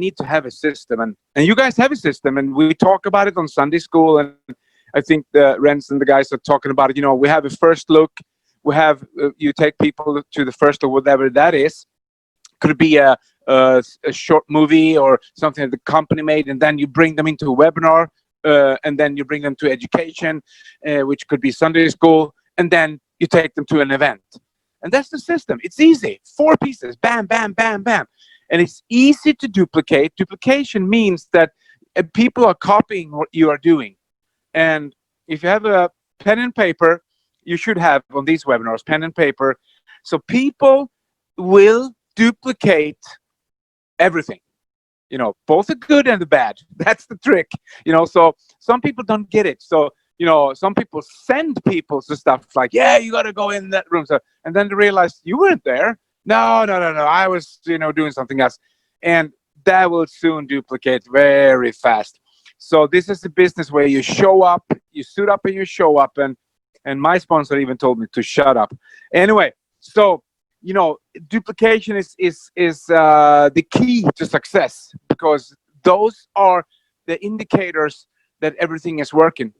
need to have a system, and you guys have a system, and we talk about it on Sunday school, and I think the Rens and the guys are talking about it. We have a first look. We have you take people to the first look, whatever that is. Could be a short movie or something that the company made, and then you bring them into a webinar, and then you bring them to education, which could be Sunday school, and then you take them to an event. And that's the system. It's easy. 4 pieces. Bam, bam, bam, bam. And it's easy to duplicate. Duplication means that people are copying what you are doing. And if you have a pen and paper, you should have on these webinars, pen and paper. So people will duplicate everything, both the good and the bad. That's the trick. So some people don't get it. So, some people send people to stuff like, yeah, you got to go in that room. So, and then they realize you weren't there. No. I was, doing something else. And that will soon duplicate very fast. So this is a business where you show up, you suit up and you show up. And my sponsor even told me to shut up. Anyway, so, duplication is the key to success, because those are the indicators that everything is working.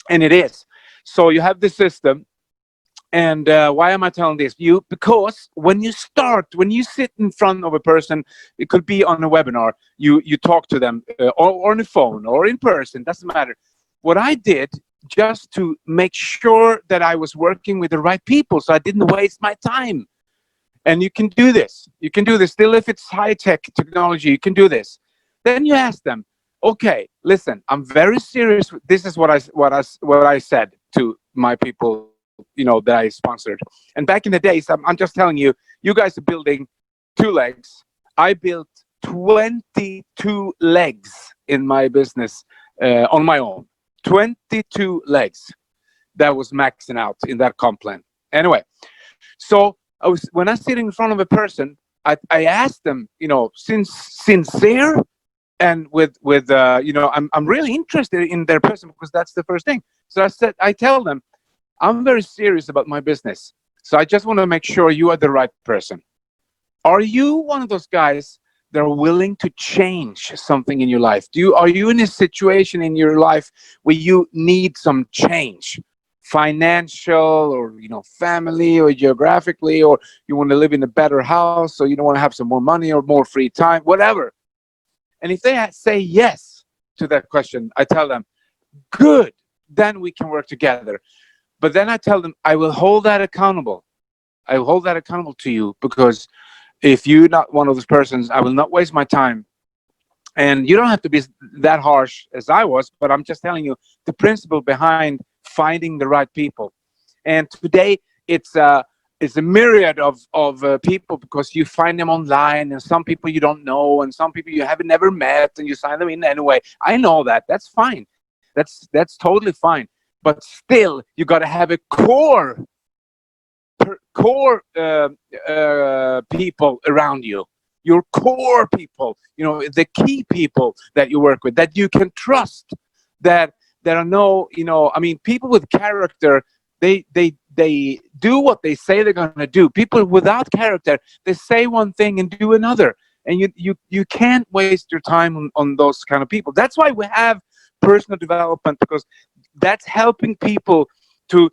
And it is. So you have the system. And why am I telling this? Because when you sit in front of a person, it could be on a webinar, you talk to them or on the phone or in person, doesn't matter. What I did, just to make sure that I was working with the right people, so I didn't waste my time. And you can do this. You can do this. Still, if it's high-tech technology, you can do this. Then you ask them, okay, listen, I'm very serious. This is what I said to my people, that I sponsored. And back in the days, I'm just telling you, you guys are building 2 legs. I built 22 legs in my business on my own. 22 legs. That was maxing out in that comp plan. Anyway, so when I'm sitting in front of a person, I asked them, sincere, and with I'm really interested in their person, because that's the first thing. So I tell them, I'm very serious about my business. So I just want to make sure you are the right person. Are you one of those guys that are willing to change something in your life? Are you in a situation in your life where you need some change? Financial, or family, or geographically, or you want to live in a better house, or you don't want to have some more money or more free time, whatever. And if they say yes to that question, I tell them, good, then we can work together. But then I tell them, I will hold that accountable. I will hold that accountable to you, because if you're not one of those persons, I will not waste my time. And you don't have to be that harsh as I was, but I'm just telling you the principle behind finding the right people. And today it's a myriad of people, because you find them online, and some people you don't know, and some people you haven't never met, and you sign them in anyway. I know that. That's fine. That's totally fine. But still, you got to have a core people around you. Your core people, the key people that you work with, that you can trust, that are people with character, they do what they say they're going to do. People without character, they say one thing and do another. And you can't waste your time on those kind of people. That's why we have personal development, because that's helping people to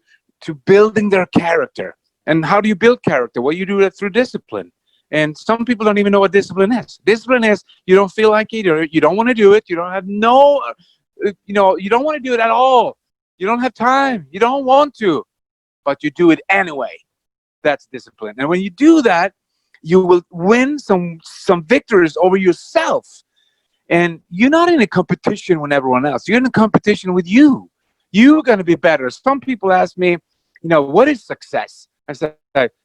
building their character. And how do you build character? Well, you do that through discipline. And some people don't even know what discipline is. Discipline is you don't feel like it, or you don't want to do it. You don't have you don't want to do it at all. You don't have time. You don't want to, but you do it anyway. That's discipline. And when you do that, you will win some victories over yourself. And you're not in a competition with everyone else. You're in a competition with you. You're going to be better. Some people ask me, what is success? I said,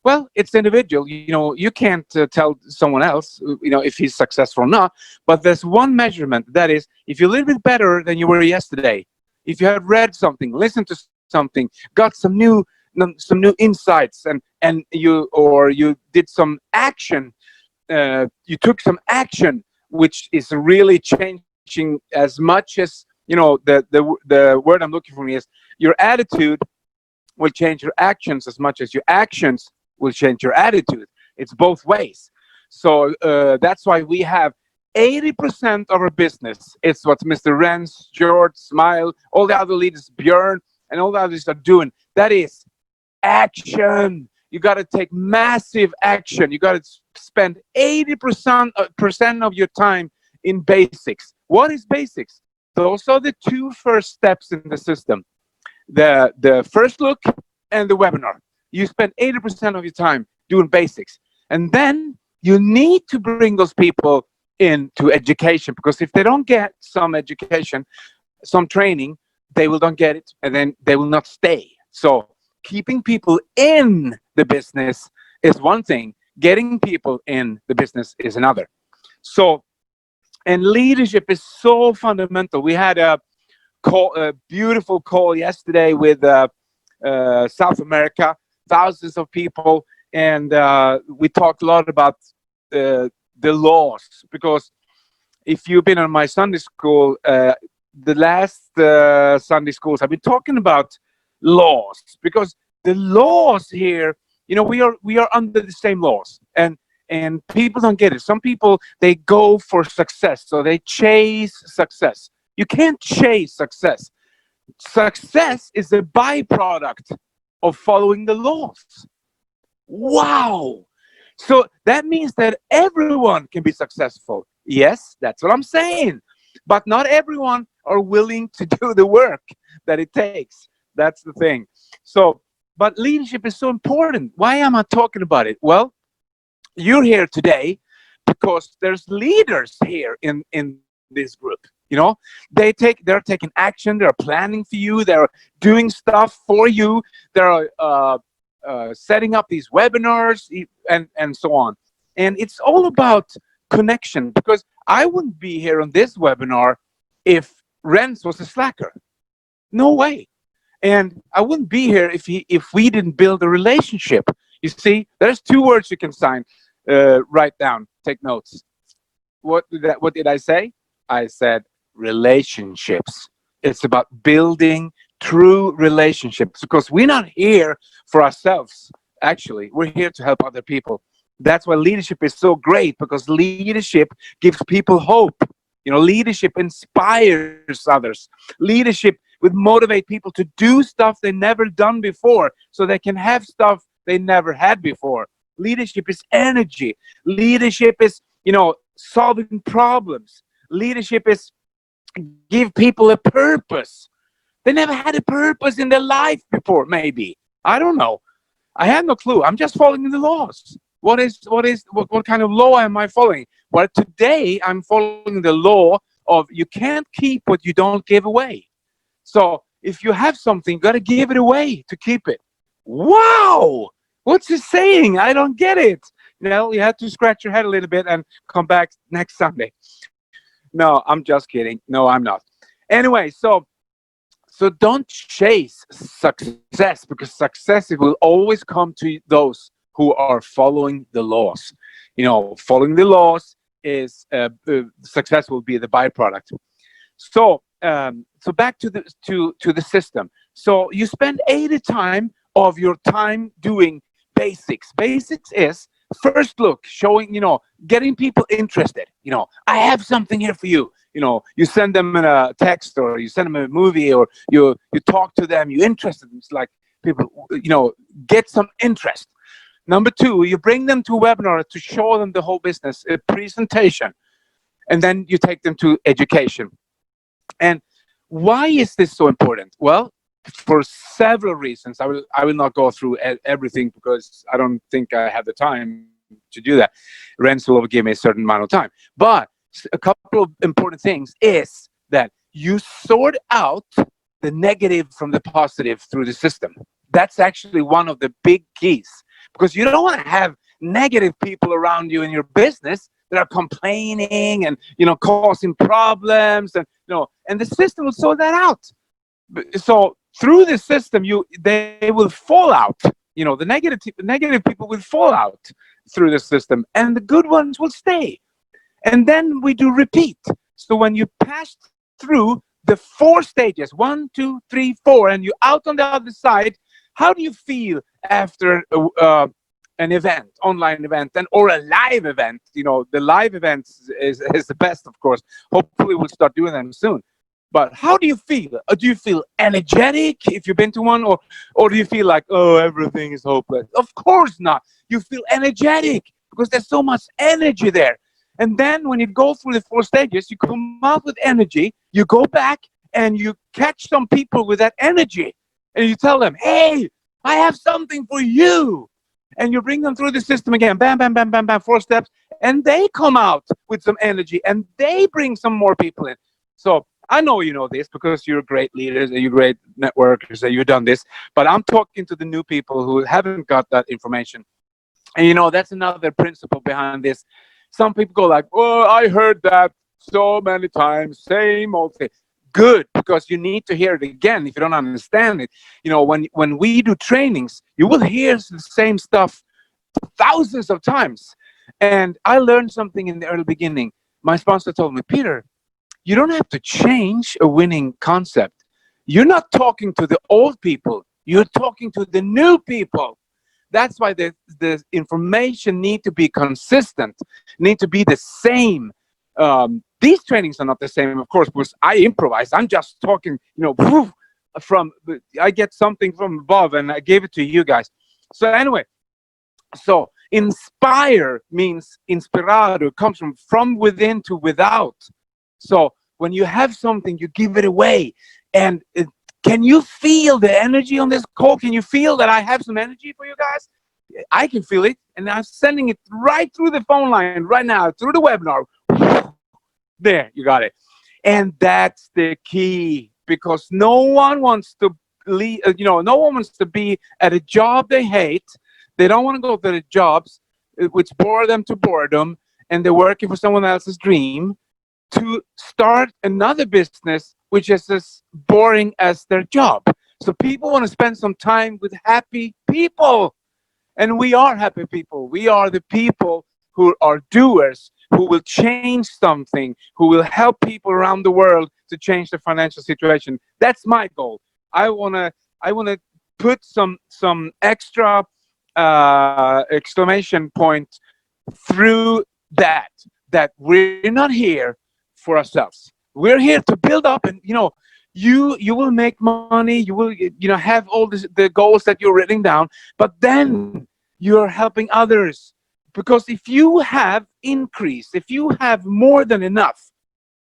well, it's individual. You can't tell someone else, if he's successful or not. But there's one measurement. That is, if you're a little bit better than you were yesterday, if you have read something, listened to something, got some new insights, and you did some action, you took some action, which is really changing as much as, the word I'm looking for is your attitude will change your actions as much as your actions will change your attitude. It's both ways. So that's why we have 80% of our business is what Mr. Renz, George, Smile, all the other leaders, Björn, and all the others are doing. That is action. You got to take massive action. You got to spend 80% of your time in basics. What is basics? Those are the two first steps in the system. The first look and the webinar. You spend 80% of your time doing basics. And then you need to bring those people into education, because if they don't get some education, some training, they will not get it, and then they will not stay. So keeping people in the business is one thing. Getting people in the business is another. So, and leadership is so fundamental. We had a beautiful call yesterday with South America, thousands of people, and we talked a lot about the laws, because if you've been on my Sunday school, the last Sunday schools, I've been talking about laws, because the laws here, you know, we are under the same laws, and people don't get it. Some people, they go for success, so they chase success. You can't chase success. Success is a byproduct of following the laws. Wow. So that means that everyone can be successful. Yes, that's what I'm saying. But not everyone are willing to do the work that it takes. That's the thing. So, but leadership is so important. Why am I talking about it? Well, you're here today because there's leaders here in this group. You know, they're taking action. They're planning for you. They're doing stuff for you. They're setting up these webinars and so on. And it's all about connection, because I wouldn't be here on this webinar if Renz was a slacker. No way. And I wouldn't be here if we didn't build a relationship. You see, there's two words you can write down, take notes. What did I say? I said relationships. It's about building true relationships, because we're not here for ourselves. Actually, we're here to help other people. That's why leadership is so great, because leadership gives people hope. You know, leadership inspires others. Leadership would motivate people to do stuff they never done before, so they can have stuff they never had before. Leadership is energy. Leadership is, you know, solving problems. Leadership is give people a purpose. They never had a purpose in their life before, maybe. I don't know. I have no clue. I'm just following the laws. What kind of law am I following? Well, today I'm following the law of you can't keep what you don't give away. So if you have something, you got to give it away to keep it. Wow! What's he saying? I don't get it. You know, you have to scratch your head a little bit and come back next Sunday. No, I'm just kidding. No, I'm not. Anyway, so don't chase success, because success, it will always come to those who are following the laws. You know, following the laws is success will be the byproduct. So back to the system. So you spend 80% of your time doing basics. Basics is first look, showing, you know, getting people interested. You know, I have something here for you. You know, you send them in a text, or you send them a movie, or you talk to them, you interest them. It's like people, you know, get some interest. Number two, you bring them to a webinar to show them the whole business, a presentation, and then you take them to education. And why is this so important? Well, for several reasons. I will not go through everything, because I don't think I have the time to do that. Renz will give me a certain amount of time. But a couple of important things is that you sort out the negative from the positive through the system. That's actually one of the big keys, because you don't want to have negative people around you in your business that are complaining and, you know, causing problems, and, you know, and the system will sort that out. So through the system, they will fall out. You know, the negative people will fall out through the system, and the good ones will stay. And then we do repeat. So when you pass through the 4 stages, 1, 2, 3, 4, and you're out on the other side, how do you feel after an event, online event, and or a live event. The live events is the best, of course. Hopefully we'll start doing them soon. But how do you feel? Do you feel energetic if you've been to one, or do you feel like, oh, everything is hopeless? Of course not. You feel energetic because there's so much energy there. And then when you go through the 4 stages, you come out with energy, you go back and you catch some people with that energy and you tell them, hey, I have something for you. And you bring them through the system again, bam, bam, bam, bam, bam, 4 steps. And they come out with some energy and they bring some more people in. So I know you know this because you're great leaders and you're great networkers and you've done this. But I'm talking to the new people who haven't got that information. And that's another principle behind this. Some people go like, oh, I heard that so many times, same old thing. Good, because you need to hear it again if you don't understand it. When we do trainings, you will hear the same stuff thousands of times. And I learned something in the early beginning. My sponsor told me, Peter, you don't have to change a winning concept. You're not talking to the old people. You're talking to the new people. That's why the information need to be consistent, need to be the same. These trainings are not the same, of course, because I improvise. I'm just talking, I get something from above and I gave it to you guys. So anyway, so inspire means inspirado, comes from within to without. So when you have something, you give it away. And can you feel the energy on this call? Can you feel that I have some energy for you guys? I can feel it. And I'm sending it right through the phone line right now, through the webinar. There, you got it. And that's the key, because no one wants to leave, no one wants to be at a job they hate. They don't want to go to the jobs which bore them to boredom, and they're working for someone else's dream, to start another business which is as boring as their job. So people want to spend some time with happy people. And we are happy people. We are the people who are doers, who will change something, who will help people around the world to change their financial situation. That's my goal. I wanna put some extra exclamation point through that we're not here for ourselves. We're here to build up, and you will make money. You will have all the goals that you're writing down, but then you're helping others. Because if you have increase, if you have more than enough,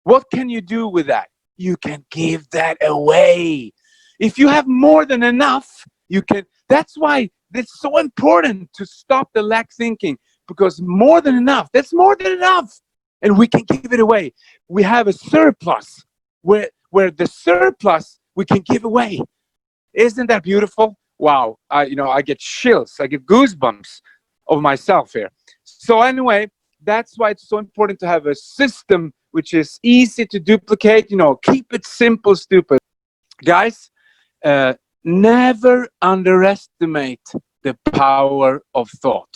what can you do with that? You can give that away. If you have more than enough, you can. That's why it's so important to stop the lack thinking, because more than enough, that's more than enough. And we can give it away. We have a surplus where the surplus we can give away. Isn't that beautiful? Wow. I get chills. I get goosebumps of myself here. So anyway, that's why it's so important to have a system which is easy to duplicate. Keep it simple, stupid. Guys, never underestimate the power of thought.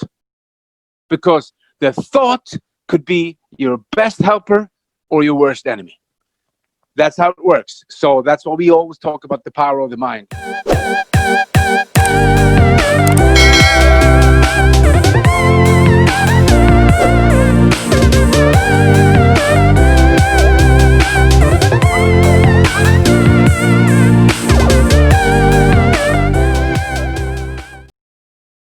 Because the thought could be your best helper or your worst enemy. That's how it works. So that's why we always talk about the power of the mind.